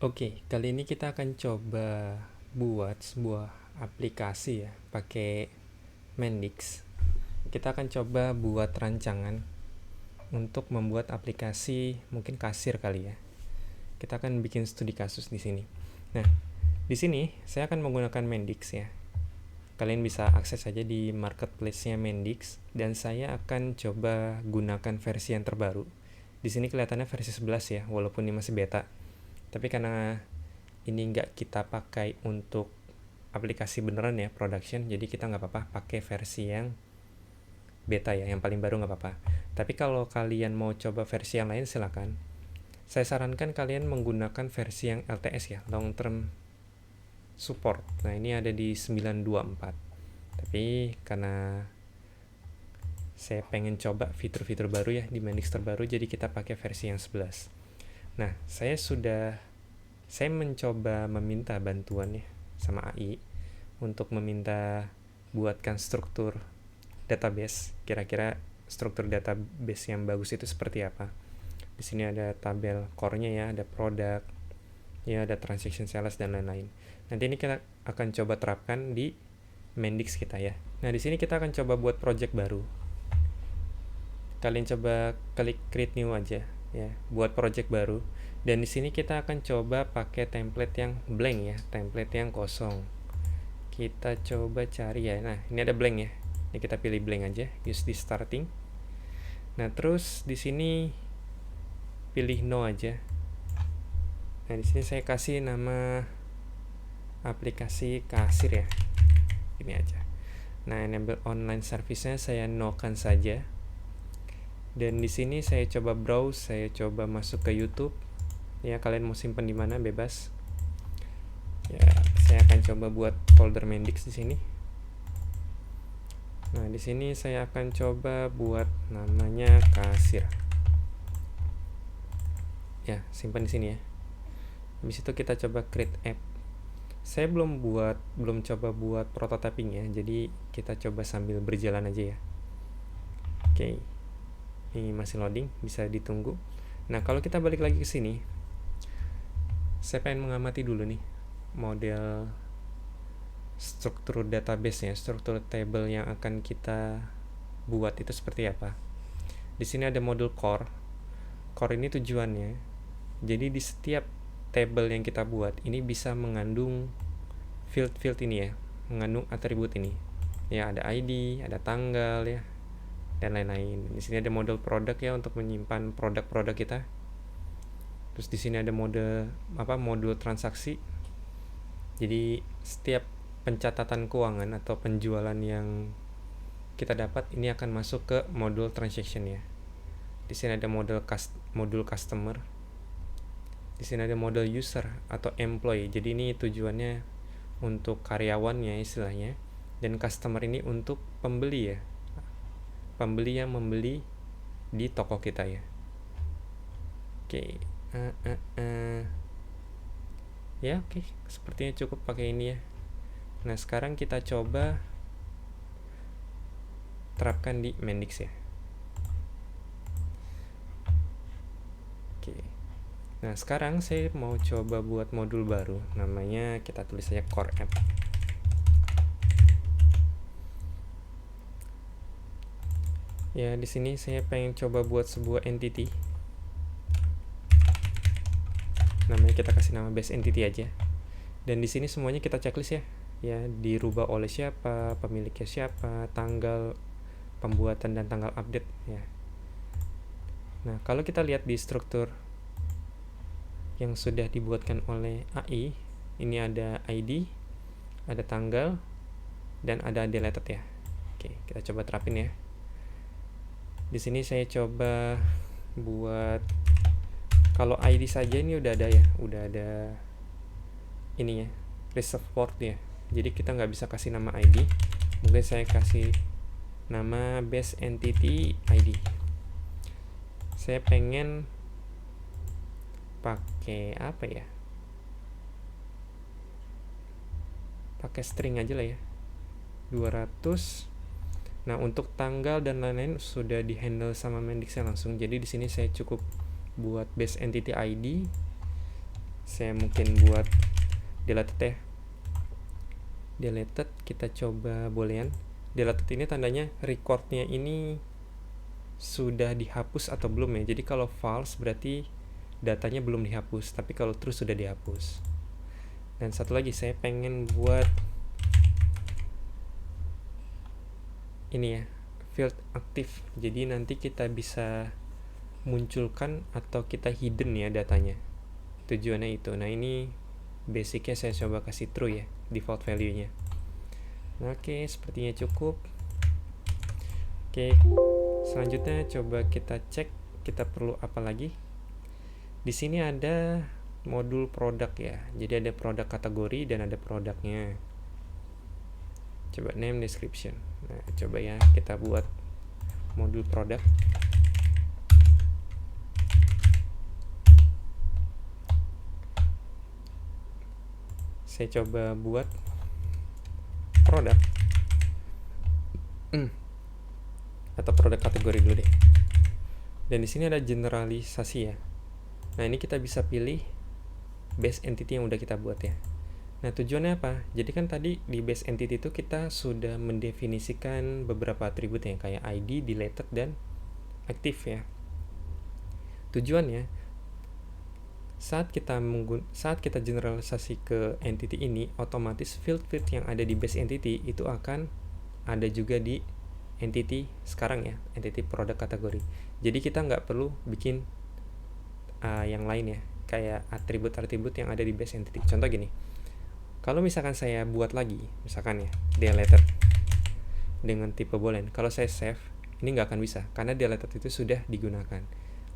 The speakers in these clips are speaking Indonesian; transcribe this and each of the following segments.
Oke, kali ini kita akan coba buat sebuah aplikasi ya, pakai Mendix. Kita akan coba buat rancangan untuk membuat aplikasi mungkin kasir kali ya. Kita akan bikin studi kasus di sini. Nah, di sini saya akan menggunakan Mendix ya. Kalian bisa akses saja di marketplace-nya Mendix dan saya akan coba gunakan versi yang terbaru. Di sini kelihatannya versi 11 ya, walaupun ini masih beta. Tapi karena ini nggak kita pakai untuk aplikasi beneran ya, production, jadi kita nggak apa-apa pakai versi yang beta ya, yang paling baru nggak apa-apa. Tapi kalau kalian mau coba versi yang lain silakan. Saya sarankan kalian menggunakan versi yang LTS ya, long term support. Nah ini ada di 924. Tapi karena saya pengen coba fitur-fitur baru ya di Mendix terbaru, jadi kita pakai versi yang 11. Nah saya mencoba meminta bantuan ya sama AI untuk meminta buatkan struktur database. Kira-kira struktur database yang bagus itu seperti apa? Di sini ada tabel core-nya ya, ada produk, ya ada transaction sales dan lain-lain. Nanti ini kita akan coba terapkan di Mendix kita ya. Nah, di sini kita akan coba buat project baru. Kalian coba klik create new aja ya, buat project baru. Dan di sini kita akan coba pakai template yang blank ya, template yang kosong. Kita coba cari ya. Nah, ini ada blank ya. Ini kita pilih blank aja, use di starting. Nah, terus di sini pilih no aja. Nah, di sini saya kasih nama aplikasi kasir ya. Ini aja. Nah, enable online service-nya saya no-kan saja. Dan di sini saya coba browse, saya coba masuk ke YouTube. Ya, kalian mau simpan di mana bebas. Ya, saya akan coba buat folder Mendix di sini. Nah, di sini saya akan coba buat namanya kasir. Ya, simpan di sini ya. Habis itu kita coba create app. Saya belum coba buat prototyping ya, jadi kita coba sambil berjalan aja ya. Oke. Ini masih loading, bisa ditunggu. Nah, kalau kita balik lagi ke sini, saya pengen mengamati dulu nih model struktur database-nya, struktur table yang akan kita buat itu seperti apa. Di sini ada modul core. Core ini tujuannya, jadi di setiap table yang kita buat ini bisa mengandung field ini ya, mengandung atribut ini. Ya, ada ID, ada tanggal ya, dan lain-lain. Di sini ada model produk ya untuk menyimpan produk-produk kita. Terus di sini ada modul transaksi. Jadi setiap pencatatan keuangan atau penjualan yang kita dapat ini akan masuk ke modul transaction ya. Di sini ada modul customer. Di sini ada model user atau employee. Jadi ini tujuannya untuk karyawannya istilahnya. Dan customer ini untuk pembeli ya. Pembeli yang membeli di toko kita ya. Oke. Ya oke. Sepertinya cukup pakai ini ya. Nah sekarang kita coba terapkan di Mendix ya. Oke. Nah sekarang saya mau coba buat modul baru, namanya kita tulis saja core app. Ya di sini saya pengen coba buat sebuah entity. Namanya kita kasih nama base entity aja. Dan di sini semuanya kita checklist ya. Ya dirubah oleh siapa, pemiliknya siapa, tanggal pembuatan dan tanggal update ya. Nah kalau kita lihat di struktur yang sudah dibuatkan oleh AI, ini ada ID, ada tanggal, dan ada deleted ya. Oke, kita coba terapin ya. Di sini saya coba buat, kalau ID saja ini udah ada ya, udah ada ininya, reserve port ya. Jadi kita nggak bisa kasih nama ID. Mungkin saya kasih nama base entity ID. Saya pengen pakai apa ya? Pakai string aja lah ya. 200. Nah, untuk tanggal dan lain-lain sudah di-handle sama Mendix langsung. Jadi di sini saya cukup buat base entity ID. saya mungkin buat deleted ya. Deleted, kita coba boolean. Deleted ini tandanya recordnya ini sudah dihapus atau belum ya. Jadi kalau false berarti datanya belum dihapus, tapi kalau true sudah dihapus. Dan satu lagi, saya pengen buat ini ya, field aktif. Jadi nanti kita bisa munculkan atau kita hidden ya datanya. Tujuannya itu. Nah, ini basicnya saya coba kasih true ya, default value-nya. Oke, sepertinya cukup. Oke, selanjutnya coba kita cek kita perlu apa lagi. Di sini ada modul produk ya. Jadi ada produk kategori dan ada produknya. Coba name description. Nah, coba ya kita buat modul produk. Saya coba buat produk atau produk kategori dulu deh. Dan di sini ada generalisasi ya. Nah, ini kita bisa pilih base entity yang udah kita buat ya. Nah, tujuannya apa? Jadi kan tadi di base entity itu kita sudah mendefinisikan beberapa atribut ya, kayak ID, deleted, dan aktif ya. Tujuannya saat kita generalisasi ke entity ini, otomatis field yang ada di base entity itu akan ada juga di entity sekarang ya, entity produk kategori. Jadi kita nggak perlu bikin yang lain ya, kayak atribut-atribut yang ada di base entity. Contoh gini, kalau misalkan saya buat lagi, misalkan ya deleted dengan tipe boolean, kalau saya save ini nggak akan bisa karena deleted itu sudah digunakan.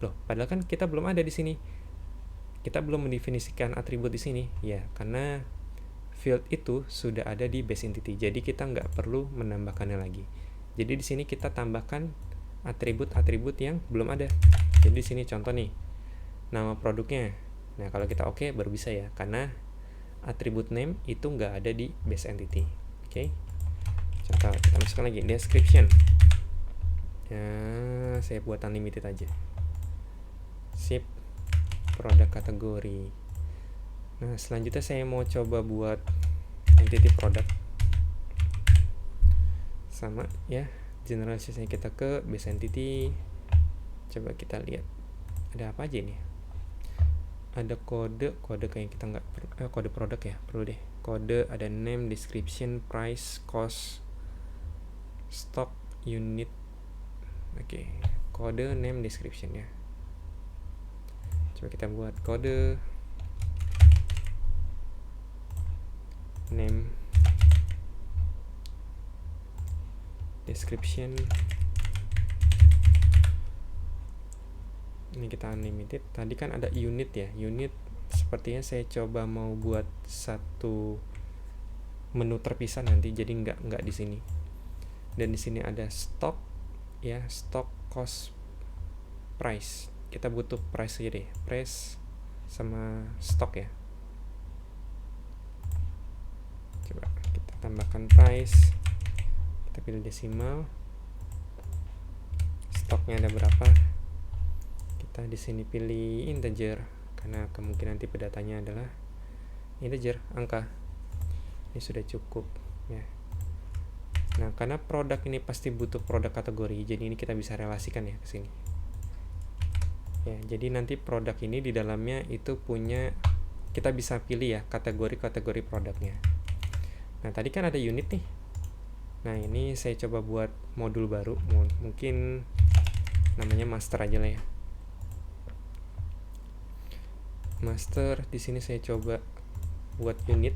Loh, padahal kan kita belum ada di sini. Kita belum mendefinisikan atribut di sini ya, karena field itu sudah ada di base entity. Jadi kita nggak perlu menambahkannya lagi. Jadi di sini kita tambahkan atribut-atribut yang belum ada. Jadi di sini contoh nih, nama produknya. Nah, kalau kita oke baru bisa ya, karena atribut name itu nggak ada di base entity. Oke. Contoh kita masukkan lagi description. Ya, saya buat unlimited aja. Sip. Produk kategori. Nah, selanjutnya saya mau coba buat entity produk. Sama ya, generalisasinya kita ke base entity. Coba kita lihat ada apa aja nih. Ada kode kayak kita nggak kode produk ya, perlu deh. Kode, ada name, description, price, cost, stock, unit. Oke, kode, name, description ya. Coba kita buat kode, name, description. Ini kita unlimited. Tadi kan ada unit ya. Unit sepertinya saya coba mau buat satu menu terpisah nanti, jadi nggak di sini. Dan di sini ada stock ya, stock, cost, price. Kita butuh price aja deh, price sama stock ya. Coba kita tambahkan price, kita pilih desimal, stoknya ada berapa, kita di sini pilih integer karena kemungkinan tipe datanya adalah integer, angka. Ini sudah cukup ya. Nah, karena produk ini pasti butuh produk kategori, jadi ini kita bisa relasikan ya ke sini. Ya, jadi nanti produk ini di dalamnya itu punya, kita bisa pilih ya kategori-kategori produknya. Nah, tadi kan ada unit nih. Nah, ini saya coba buat modul baru, mungkin namanya master aja lah ya. Master, di sini saya coba buat unit.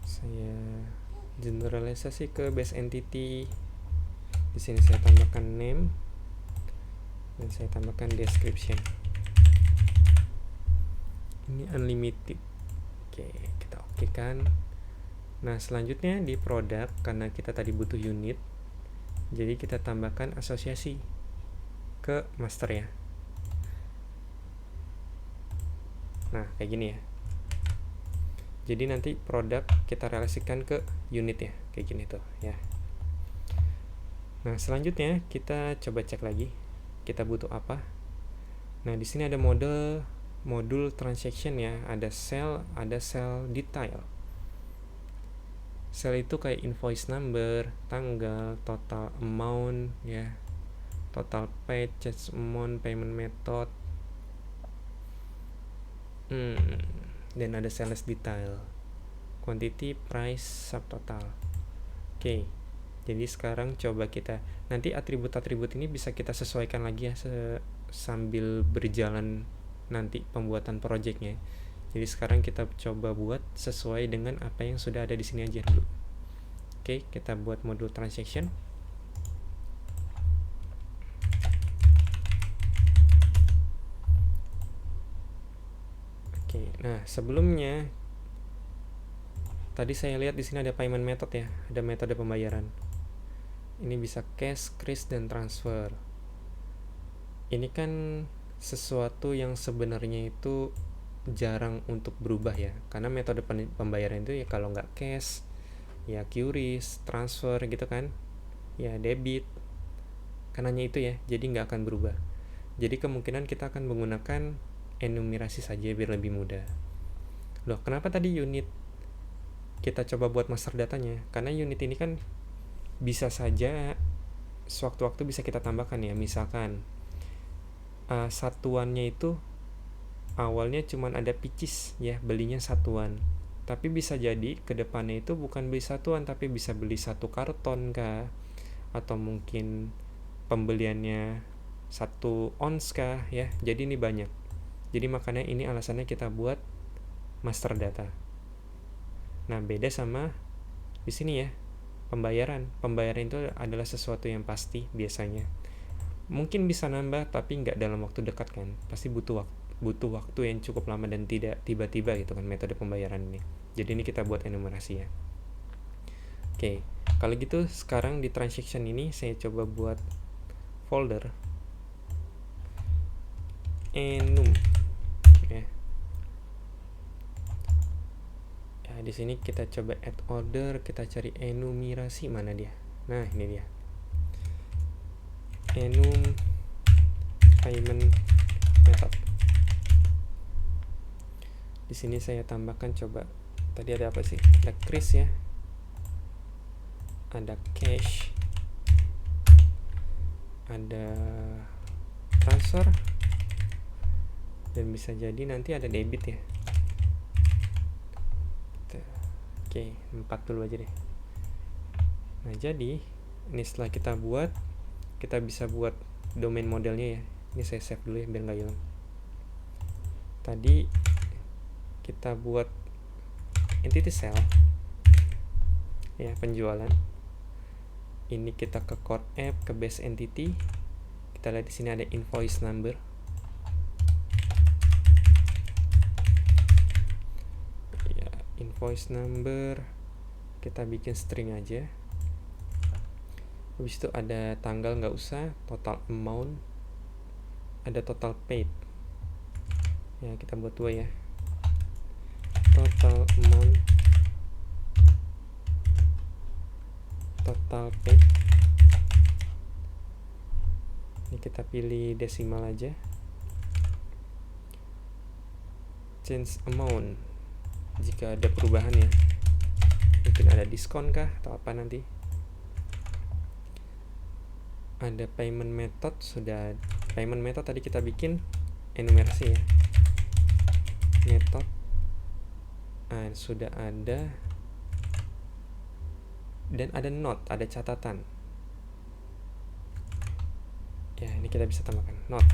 Saya generalisasi ke base entity. Di sini saya tambahkan name dan saya tambahkan description. Ini unlimited. Oke, kita oke kan. Nah, selanjutnya di produk, karena kita tadi butuh unit, jadi kita tambahkan asosiasi ke master ya. Nah, kayak gini ya. Jadi nanti produk kita relasikan ke unit ya, kayak gini tuh ya. Nah, selanjutnya kita coba cek lagi kita butuh apa. Nah, di sini ada modul transaction ya, ada sell detail. Sell itu kayak invoice number, tanggal, total amount ya, total paid, charge amount, payment method. Dan ada sales detail, quantity, price, subtotal. Oke. Jadi sekarang coba kita, nanti atribut-atribut ini bisa kita sesuaikan lagi ya sambil berjalan nanti pembuatan projectnya. Jadi sekarang kita coba buat sesuai dengan apa yang sudah ada di sini aja dulu. Oke, kita buat modul transaction. Oke, nah sebelumnya tadi saya lihat di sini ada payment method ya, ada metode pembayaran. Ini bisa cash, kris, dan transfer. Ini kan sesuatu yang sebenarnya itu jarang untuk berubah ya, karena metode pembayaran itu ya kalau nggak cash, ya QRIS, transfer gitu kan, ya debit, kan hanya itu ya, jadi nggak akan berubah. Jadi kemungkinan kita akan menggunakan enumerasi saja biar lebih mudah. Loh, kenapa tadi unit kita coba buat master datanya? Karena unit ini kan bisa saja sewaktu-waktu bisa kita tambahkan ya, misalkan satuannya itu awalnya cuma ada pieces ya, belinya satuan, tapi bisa jadi kedepannya itu bukan beli satuan tapi bisa beli satu karton kah, atau mungkin pembeliannya 1 ons kah ya. Jadi ini banyak, jadi makanya ini alasannya kita buat master data. Nah, beda sama di sini ya, pembayaran itu adalah sesuatu yang pasti biasanya. Mungkin bisa nambah tapi nggak dalam waktu dekat kan, pasti butuh waktu yang cukup lama dan tidak tiba-tiba gitu kan metode pembayaran ini. Jadi ini kita buat enumerasi ya. Oke, kalau gitu sekarang di transaction ini saya coba buat folder enum ya. Di sini kita coba add order, kita cari enumerasi, mana dia? Nah, ini dia. Enum payment method. Di sini saya tambahkan, coba tadi ada apa sih? Ada kris ya, ada cash, ada transfer, dan bisa jadi nanti ada debit ya. Oke, 4 dulu aja deh. Nah, jadi ini setelah kita buat, kita bisa buat domain modelnya ya. Ini saya save dulu ya biar nggak hilang. Tadi kita buat entity cell ya, penjualan. Ini kita ke core app, ke base entity. Kita lihat di sini ada invoice number. Invoice number kita bikin string aja. Habis itu ada tanggal, nggak usah, total amount, ada total paid ya, kita buat 2 ya, total amount, total paid. Ini kita pilih desimal aja. Change amount jika ada perubahan ya, mungkin ada diskon kah atau apa nanti. Ada payment method, sudah payment method tadi kita bikin enumerasi ya, method sudah ada, dan ada note, ada catatan ya, ini kita bisa tambahkan note.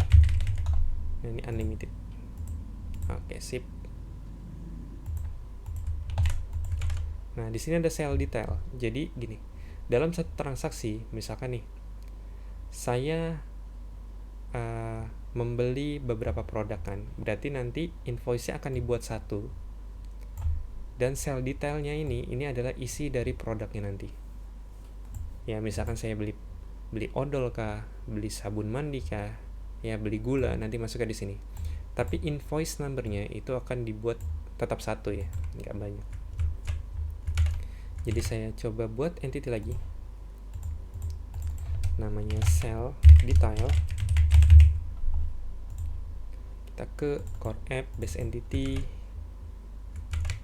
Nah, ini unlimited. Oke, sip. Nah, di sini ada sell detail. Jadi gini, dalam satu transaksi, misalkan nih, saya membeli beberapa produk kan, berarti nanti invoice-nya akan dibuat satu, dan sell detailnya ini adalah isi dari produknya nanti. Ya, misalkan saya beli odol kah, beli sabun mandi kah, ya beli gula, nanti masuknya di sini. Tapi invoice number-nya itu akan dibuat tetap satu ya, nggak banyak. Jadi saya coba buat entity lagi, namanya sell detail. kita ke core app base entity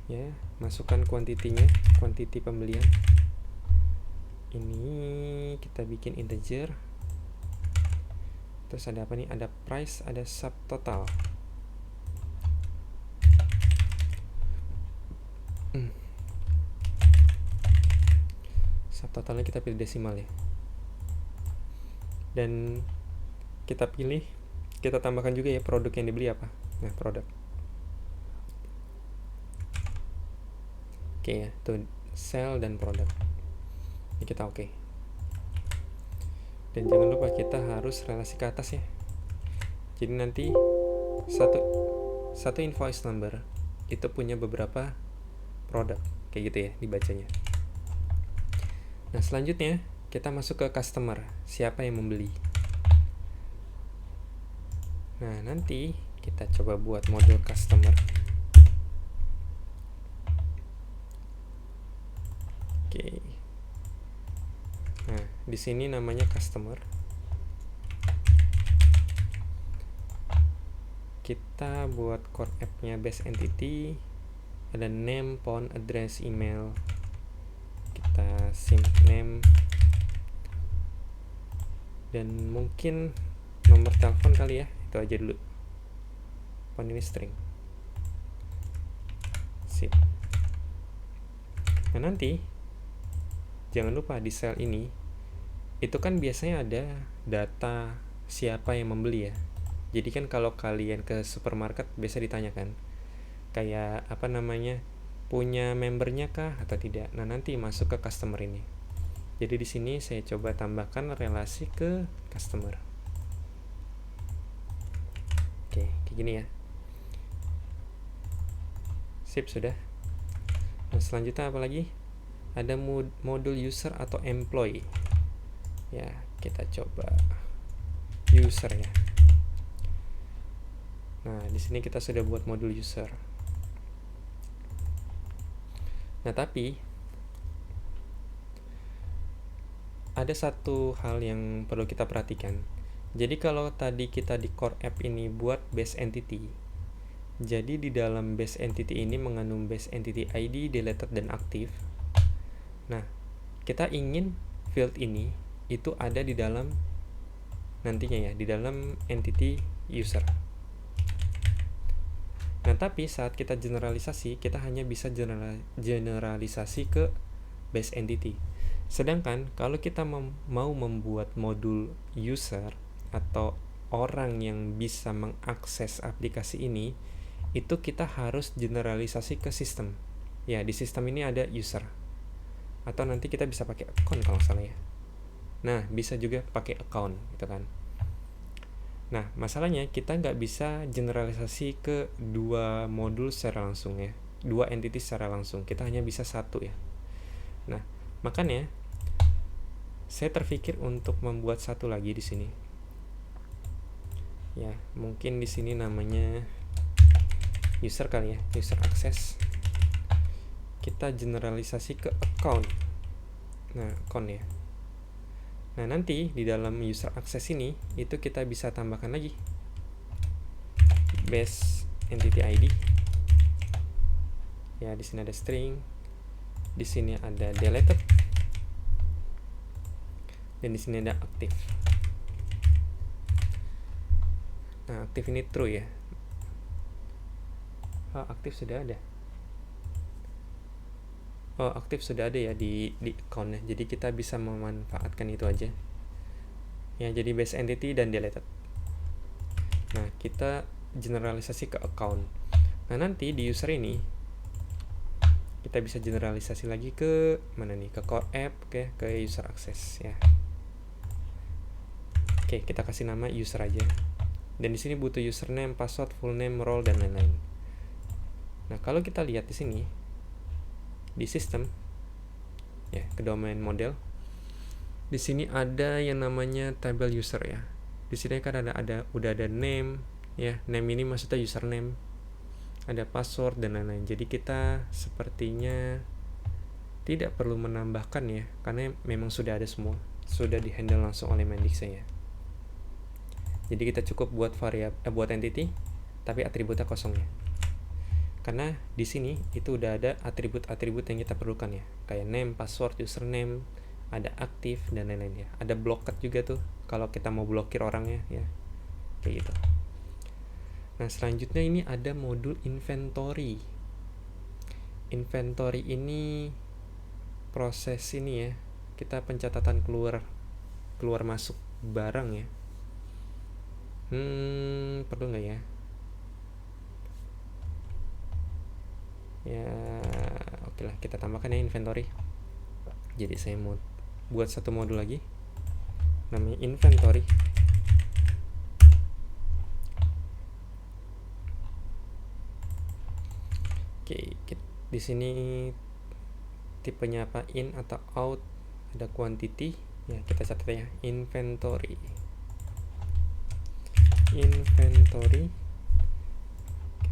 ya, masukkan kuantitinya, kuantiti pembelian ini kita bikin integer. Terus ada apa nih, ada price, ada subtotal. Subtotalnya kita pilih desimal ya, dan kita tambahkan juga ya produk yang dibeli apa. Nah, produk. Oke ya, tuh sell dan produk. Ini kita oke. Dan jangan lupa kita harus relasi ke atas ya. Jadi nanti satu invoice number itu punya beberapa produk, kayak gitu ya dibacanya. Nah, selanjutnya kita masuk ke customer, siapa yang membeli. Nah, nanti kita coba buat modul customer. Oke. Nah, di sini namanya customer. Kita buat core app-nya base entity, ada name, phone, address, email. Kita simp name dan mungkin nomor telepon kali ya, itu aja dulu. Phone ini string. Sip. Nah, nanti jangan lupa di sel ini itu kan biasanya ada data siapa yang membeli ya. Jadi kan kalau kalian ke supermarket biasa ditanyakan kayak apa namanya, punya membernya kah atau tidak. Nah, nanti masuk ke customer ini. Jadi di sini saya coba tambahkan relasi ke customer. Oke, kayak gini ya. Sip, sudah. Nah, selanjutnya apa lagi? Ada modul user atau employee. Ya, kita coba user ya. Nah, di sini kita sudah buat modul user. Nah, tapi ada satu hal yang perlu kita perhatikan. Jadi kalau tadi kita di core app ini buat base entity, jadi di dalam base entity ini mengandung base entity ID, deleted, dan aktif. Nah, kita ingin field ini itu ada di dalam nantinya ya, di dalam entity user. Nah, tapi saat kita generalisasi, kita hanya bisa generalisasi ke base entity. Sedangkan kalau kita mau membuat modul user atau orang yang bisa mengakses aplikasi ini, itu kita harus generalisasi ke sistem. Ya, di sistem ini ada user. Atau nanti kita bisa pakai account kalau salah ya. Nah, bisa juga pakai account gitu kan. Nah, masalahnya kita nggak bisa generalisasi ke dua modul secara langsung ya, dua entity secara langsung. Kita hanya bisa satu ya. Nah, makanya saya terpikir untuk membuat satu lagi di sini. Ya, mungkin di sini namanya user kali ya, user access. Kita generalisasi ke account. Nah, account ya. Nah, nanti di dalam user access ini itu kita bisa tambahkan lagi base entity ID. Ya, di sini ada string, di sini ada deleted, dan di sini ada aktif. Nah, aktif ini true ya. Oh, aktif sudah ada. Oh, aktif sudah ada ya di account-nya. Jadi kita bisa memanfaatkan itu aja. Ya, jadi base entity dan deleted. Nah, kita generalisasi ke account. Nah, nanti di user ini kita bisa generalisasi lagi ke mana nih? Ke core app, ke user access ya. Oke, kita kasih nama user aja. Dan di sini butuh username, password, full name, role, dan lain-lain. Nah, kalau kita lihat di sini di sistem ya, ke domain model, di sini ada yang namanya table user ya. Di sini kan udah ada name ya, name ini maksudnya username, ada password dan lain-lain. Jadi kita sepertinya tidak perlu menambahkan ya, karena memang sudah ada semua, sudah dihandle langsung oleh Mendix saya. Jadi kita cukup buat buat entity, tapi atributnya kosong ya. Karena di sini itu udah ada atribut-atribut yang kita perlukan ya, kayak name, password, username, ada aktif dan lain-lain ya. Ada blocked juga tuh kalau kita mau blokir orangnya ya, kayak gitu. Nah selanjutnya ini ada modul inventory. Inventory ini proses ini ya, kita pencatatan keluar masuk barang ya. Perlu nggak ya? Ya oke lah, kita tambahkan ya inventory. Jadi saya mau buat satu modul lagi namanya inventory. Oke, di sini tipenya apa, in atau out, ada quantity ya, kita catat ya, inventory.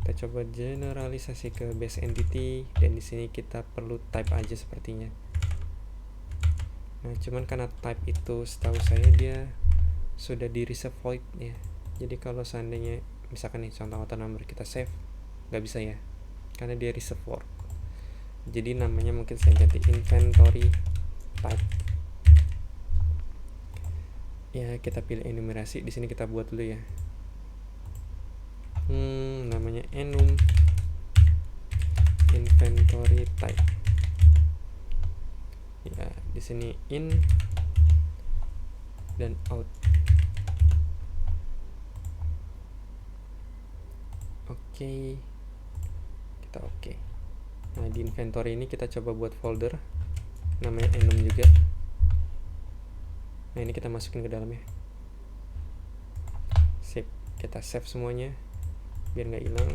Kita coba generalisasi ke base entity, dan di sini kita perlu type aja sepertinya. Nah cuman karena type itu setahu saya dia sudah di reserve void ya, jadi kalau seandainya misalkan nih contoh auto number kita save, nggak bisa ya karena dia reserve void. Jadi namanya mungkin saya ganti inventory type ya. Kita pilih enumerasi, di sini kita buat dulu ya, namanya enum inventory type ya. Di sini in dan out. Oke, kita oke. Nah di inventory ini kita coba buat folder namanya enum juga. Nah ini kita masukin ke dalamnya. Sip, kita save semuanya biar nggak hilang.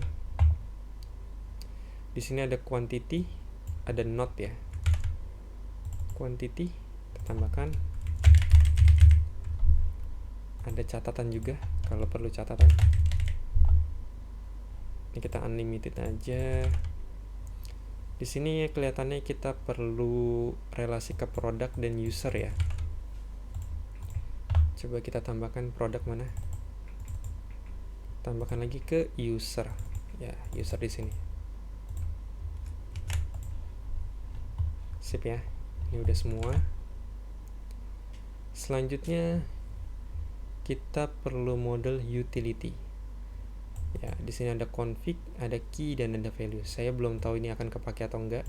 Di sini ada quantity, ada not ya. Quantity kita tambahkan, ada catatan juga kalau perlu catatan. Ini kita unlimited aja. Di sini kelihatannya kita perlu relasi ke produk dan user ya. Coba kita tambahkan produk mana? Tambahkan lagi ke user ya, user di sini. Sip ya. Ini udah semua. Selanjutnya kita perlu model utility. Ya, di sini ada config, ada key dan ada value. Saya belum tahu ini akan kepake atau enggak.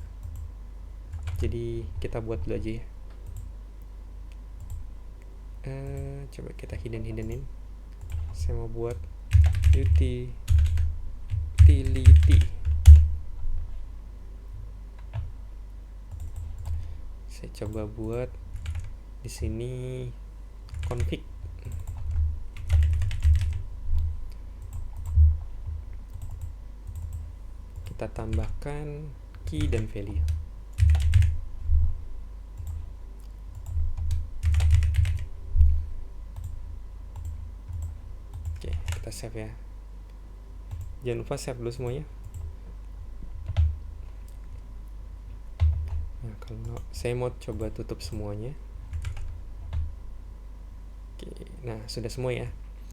Jadi kita buat dulu aja ya. Coba kita hidden-hiddenin. Saya mau buat utility. Saya coba buat di sini config. Kita tambahkan key dan value. Oke, kita save ya. Jangan lupa save dulu semuanya. Nah, kalau saya mau coba tutup semuanya. Oke, nah sudah semua ya.